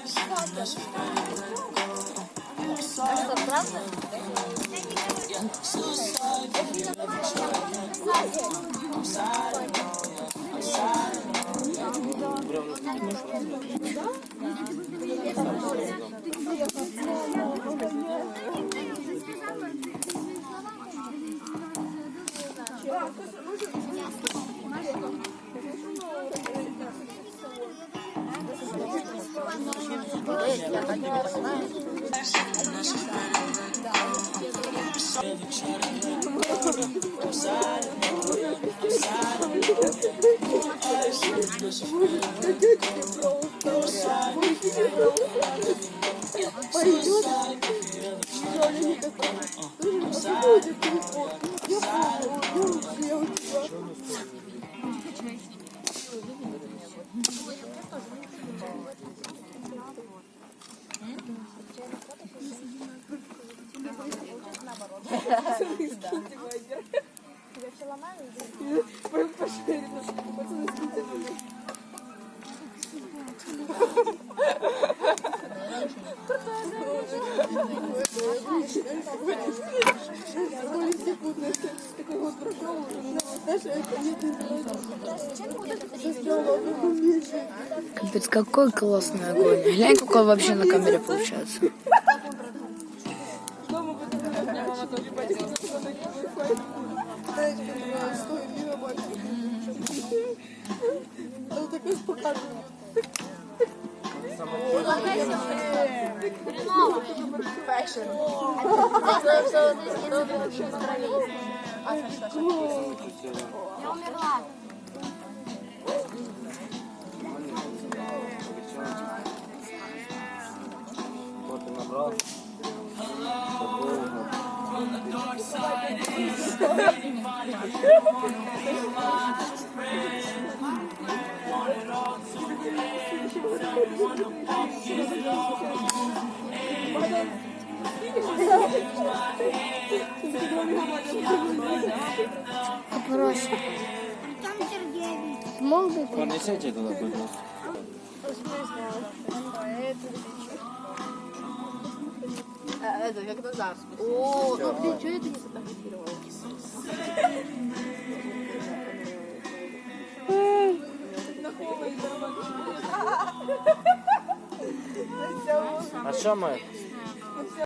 А что, правда? Тебя все ломали? Капец, какой классный огонь. Глянь, какой вообще на камере получается. Я умерла. Вот ты набрал. Попроще. Мог бы ты? Понесите туда, пожалуйста. Это как Назар. О, ну блин, что это не сфотографировала? А що ми?